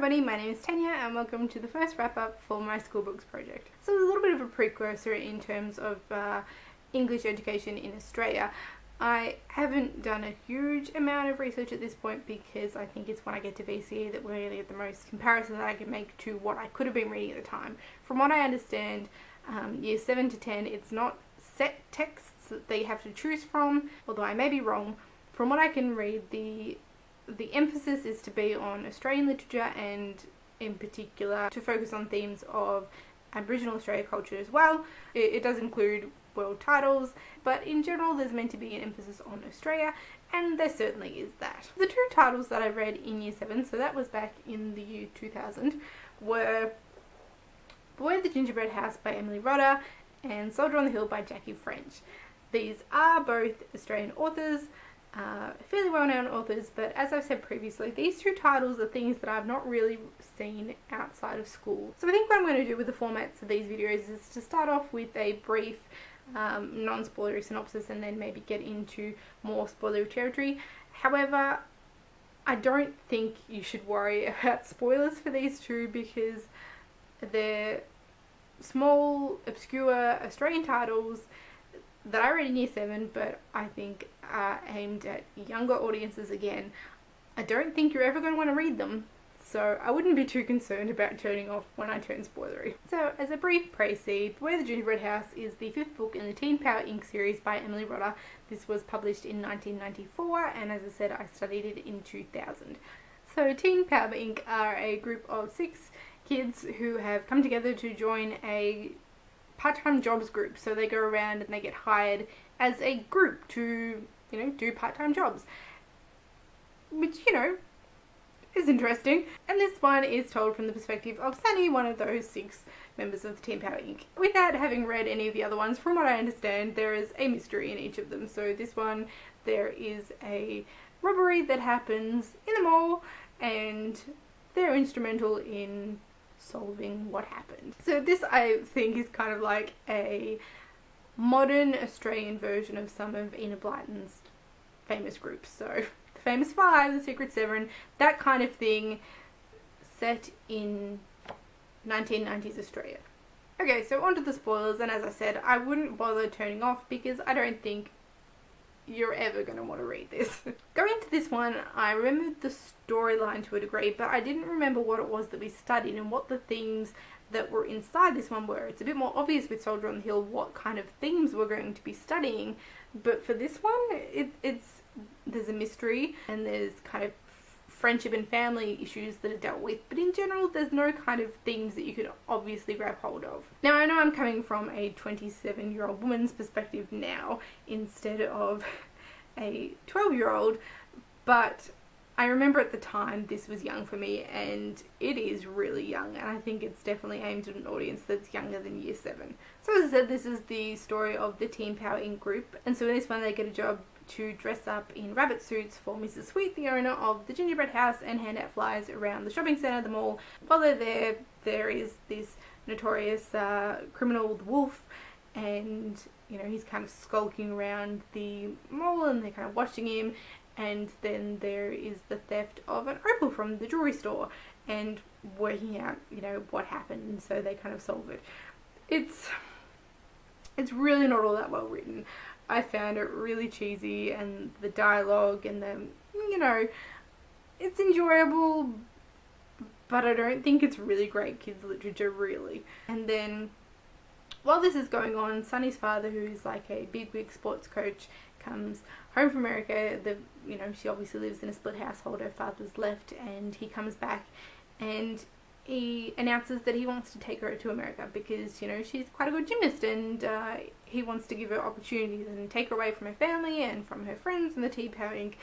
everybody, my name is Tanya and welcome to the first wrap up for my school books project. So a little bit of a precursor in terms of English education in Australia. I haven't done a huge amount of research at this point because I think it's when I get to VCE that we're going to get the most comparison that I can make to what I could have been reading at the time. From what I understand, years 7 to 10, it's not set texts that they have to choose from, although I may be wrong. From what I can read, the emphasis is to be on Australian literature and in particular to focus on themes of Aboriginal Australia culture as well. It does include world titles, but in general there's meant to be an emphasis on Australia, and there certainly is that. The two titles that I read in year 7, so that was back in the year 2000, were Beware the Gingerbread House by Emily Rodda and Soldier on the Hill by Jackie French. These are both Australian authors, fairly well-known authors, but as I've said previously, these two titles are things that I've not really seen outside of school. So I think what I'm going to do with the formats of these videos is to start off with a brief non-spoilery synopsis and then maybe get into more spoilery territory. However, I don't think you should worry about spoilers for these two because they're small, obscure Australian titles that I read in year 7, but I think are aimed at younger audiences again. I don't think you're ever going to want to read them, so I wouldn't be too concerned about turning off when I turn spoilery. So as a brief précis, Beware the Gingerbread House is the 5th book in the Teen Power Inc. series by Emily Rodda. This was published in 1994, and as I said, I studied it in 2000. So Teen Power Inc. are a group of 6 kids who have come together to join a part-time jobs group. So they go around and they get hired as a group to, do part-time jobs, which, is interesting. And this one is told from the perspective of Sunny, one of those 6 members of the Teen Power Inc. Without having read any of the other ones, from what I understand, there is a mystery in each of them. So this one, there is a robbery that happens in the mall and they're instrumental in solving what happened. So this, I think, is kind of like a modern Australian version of some of Enid Blyton's famous groups. So the Famous Five, the Secret Seven, that kind of thing, set in 1990s Australia. Okay, so on to the spoilers, and as I said, I wouldn't bother turning off because I don't think you're ever going to want to read this. Going into this one, I remembered the storyline to a degree, but I didn't remember what it was that we studied and what the themes that were inside this one were. It's a bit more obvious with Soldier on the Hill what kind of themes we're going to be studying, but for this one, there's a mystery and there's kind of friendship and family issues that are dealt with, but in general there's no kind of themes that you could obviously grab hold of. Now I know I'm coming from a 27-year-old woman's perspective now instead of a 12-year-old, but I remember at the time this was young for me, and it is really young, and I think it's definitely aimed at an audience that's younger than year 7. So as I said, this is the story of the Teen Power Inc. group, and so in this one they get a job to dress up in rabbit suits for Mrs. Sweet, the owner of the gingerbread house, and hand out flyers around the shopping centre, the mall. While they're there, there is this notorious criminal, the Wolf, and he's kind of skulking around the mall and they're kind of watching him, and then there is the theft of an opal from the jewellery store and working out, what happened, and so they kind of solve it. It's really not all that well written. I found it really cheesy, and the dialogue and it's enjoyable, but I don't think it's really great kids literature, really. And then while this is going on, Sunny's father, who's like a bigwig sports coach, comes home from America. She obviously lives in a split household. Her father's left, and he comes back and he announces that he wants to take her to America because, she's quite a good gymnast, and he wants to give her opportunities and take her away from her family and from her friends in the Teen Power Inc.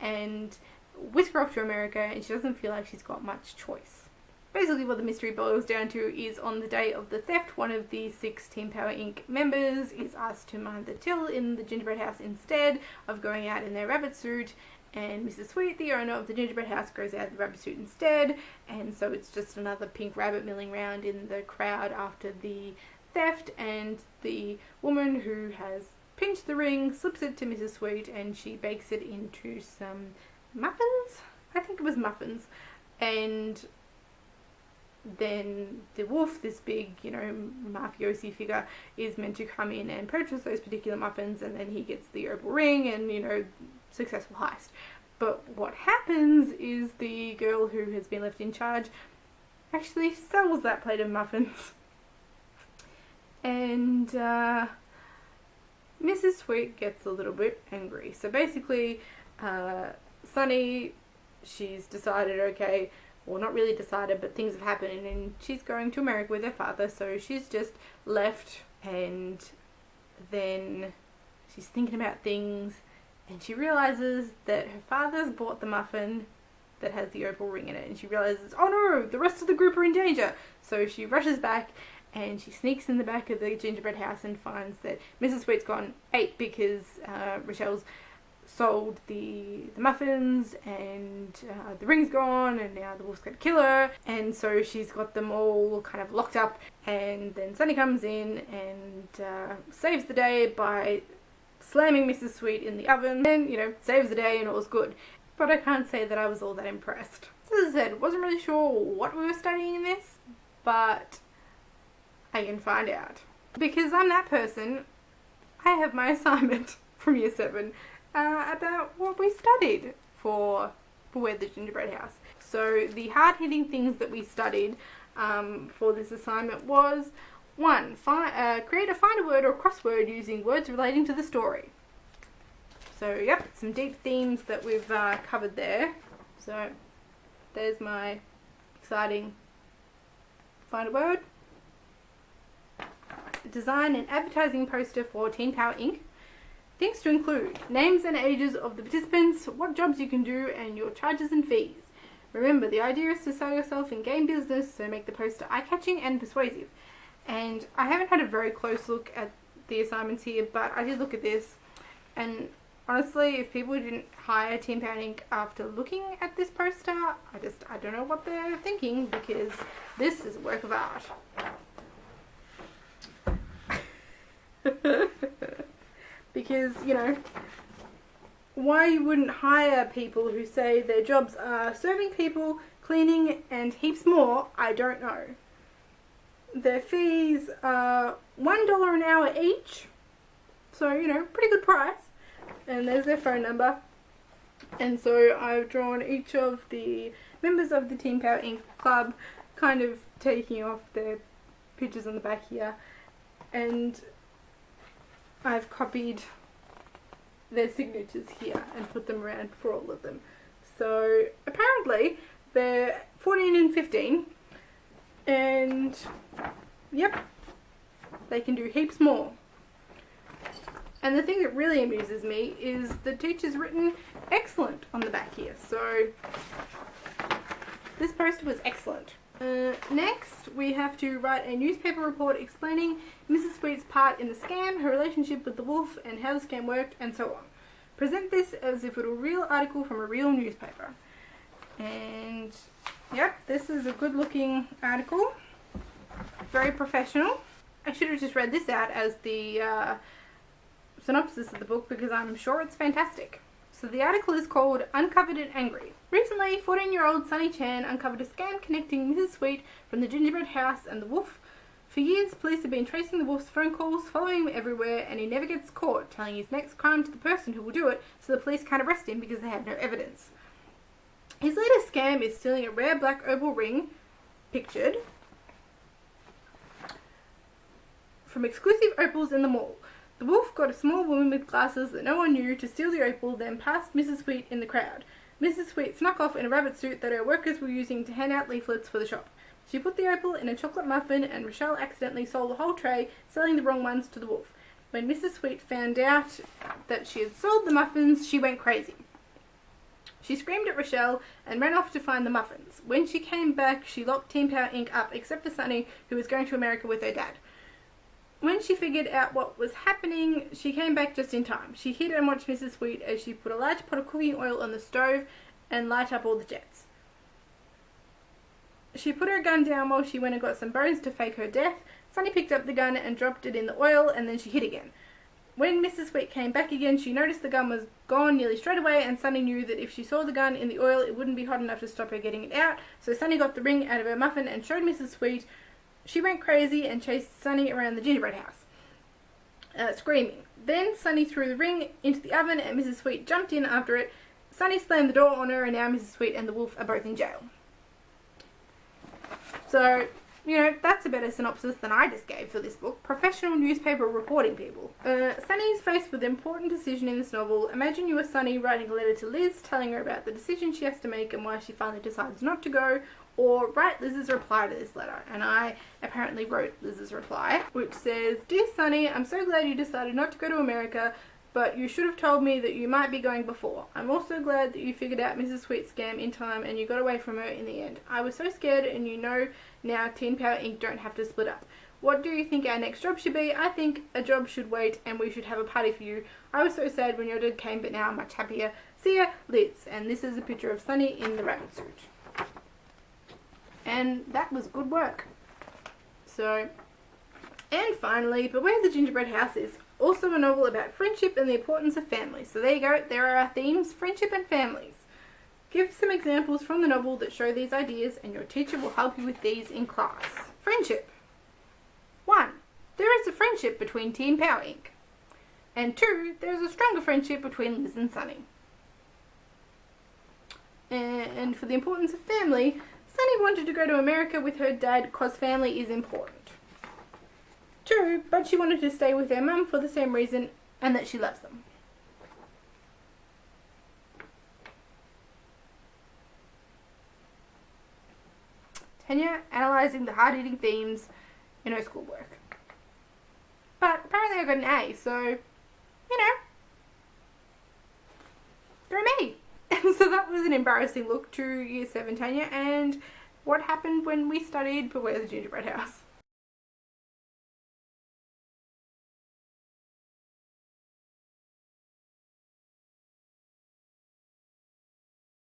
and whisk her off to America, and she doesn't feel like she's got much choice. Basically what the mystery boils down to is on the day of the theft, one of the 6 Teen Power Inc. members is asked to mind the till in the gingerbread house instead of going out in their rabbit suit, and Mrs. Sweet, the owner of the gingerbread house, goes out in the rabbit suit instead, and so it's just another pink rabbit milling around in the crowd after the theft, and the woman who has pinched the ring slips it to Mrs. Sweet and she bakes it into some muffins? I think it was muffins. And then the wolf, this big, mafiosi figure, is meant to come in and purchase those particular muffins, and then he gets the opal ring and, successful heist. But what happens is the girl who has been left in charge actually sells that plate of muffins. And Mrs. Sweet gets a little bit angry. So basically, Sunny, she's decided, okay, well, not really decided, but things have happened, and she's going to America with her father, so she's just left, and then she's thinking about things, and she realizes that her father's bought the muffin that has the opal ring in it, and she realizes, oh no, the rest of the group are in danger. So she rushes back, and she sneaks in the back of the gingerbread house and finds that Mrs. Sweet's gone ape because Rochelle's sold the muffins, and the ring's gone, and now the wolf's going to kill her, and so she's got them all kind of locked up. And then Sunny comes in and saves the day by slamming Mrs. Sweet in the oven, and saves the day, and all's good. But I can't say that I was all that impressed. So as I said, wasn't really sure what we were studying in this, but I can find out. Because I'm that person, I have my assignment from year 7 about what we studied for Beware the Gingerbread House. So the hard-hitting things that we studied for this assignment was 1. Create a find a word or crossword using words relating to the story. So yep, some deep themes that we've covered there. So there's my exciting find a word. Design an advertising poster for Teen Power Inc. Things to include: names and ages of the participants, what jobs you can do, and your charges and fees. Remember, the idea is to sell yourself in game business, so make the poster eye-catching and persuasive. And I haven't had a very close look at the assignments here, but I did look at this, and honestly, if people didn't hire Teen Power Inc. after looking at this poster, I don't know what they're thinking, because this is a work of art. Because, why you wouldn't hire people who say their jobs are serving people, cleaning, and heaps more, I don't know. Their fees are $1 an hour each, so, pretty good price. And there's their phone number. And so I've drawn each of the members of the Teen Power Inc. club, kind of taking off their pictures on the back here, and I've copied their signatures here and put them around for all of them. So apparently they're 14 and 15, and yep, they can do heaps more. And the thing that really amuses me is the teacher's written excellent on the back here. So this poster was excellent. Next, we have to write a newspaper report explaining Mrs. Sweet's part in the scam, her relationship with the wolf, and how the scam worked, and so on. Present this as if it were a real article from a real newspaper. And yep, this is a good looking article. Very professional. I should have just read this out as the synopsis of the book, because I'm sure it's fantastic. So the article is called Uncovered and Angry. Recently, 14-year-old Sunny Chan uncovered a scam connecting Mrs. Sweet from the gingerbread house and the wolf. For years, police have been tracing the wolf's phone calls, following him everywhere, and he never gets caught, telling his next crime to the person who will do it, so the police can't arrest him because they have no evidence. His latest scam is stealing a rare black opal ring, pictured, from exclusive opals in the mall. The wolf got a small woman with glasses that no one knew to steal the opal, then passed Mrs. Sweet in the crowd. Mrs. Sweet snuck off in a rabbit suit that her workers were using to hand out leaflets for the shop. She put the opal in a chocolate muffin, and Rochelle accidentally sold the whole tray, selling the wrong ones to the wolf. When Mrs. Sweet found out that she had sold the muffins, she went crazy. She screamed at Rochelle and ran off to find the muffins. When she came back, she locked Teen Power Inc. up, except for Sunny, who was going to America with her dad. When she figured out what was happening, she came back just in time. She hid and watched Mrs. Sweet as she put a large pot of cooking oil on the stove and light up all the jets. She put her gun down while she went and got some bones to fake her death. Sunny picked up the gun and dropped it in the oil, and then she hid again. When Mrs. Sweet came back again, she noticed the gun was gone nearly straight away, and Sunny knew that if she saw the gun in the oil, it wouldn't be hot enough to stop her getting it out. So Sunny got the ring out of her muffin and showed Mrs. Sweet. She went crazy and chased Sunny around the gingerbread house, screaming. Then Sunny threw the ring into the oven, and Mrs. Sweet jumped in after it. Sunny slammed the door on her, and now Mrs. Sweet and the wolf are both in jail. So, you know, that's a better synopsis than I just gave for this book. Professional newspaper reporting people. Sunny's faced with an important decision in this novel. Imagine you are Sunny writing a letter to Liz, telling her about the decision she has to make and why she finally decides not to go, or write Liz's reply to this letter. And I apparently wrote Liz's reply, which says, "Dear Sunny, I'm so glad you decided not to go to America, but you should have told me that you might be going before. I'm also glad that you figured out Mrs. Sweet's scam in time and you got away from her in the end. I was so scared, and you know now Teen Power Inc. don't have to split up. What do you think our next job should be? I think a job should wait and we should have a party for you. I was so sad when your dad came, but now I'm much happier. See ya, Liz." And this is a picture of Sunny in the rabbit suit. And that was good work. So, and finally, Beware the Gingerbread House is also a novel about friendship and the importance of family. So there you go, there are our themes, friendship and families. Give some examples from the novel that show these ideas, and your teacher will help you with these in class. Friendship. 1. There is a friendship between Teen Power Inc. And 2. There is a stronger friendship between Liz and Sunny. And for the importance of family, Sunny wanted to go to America with her dad because family is important. True, but she wanted to stay with her mum for the same reason, and that she loves them. Tanya analysing the hard-hitting themes in her schoolwork. But apparently I got an A, so, you know, go me. So that was an embarrassing look to Year 7 Tanya, and what happened when we studied Beware the Gingerbread House.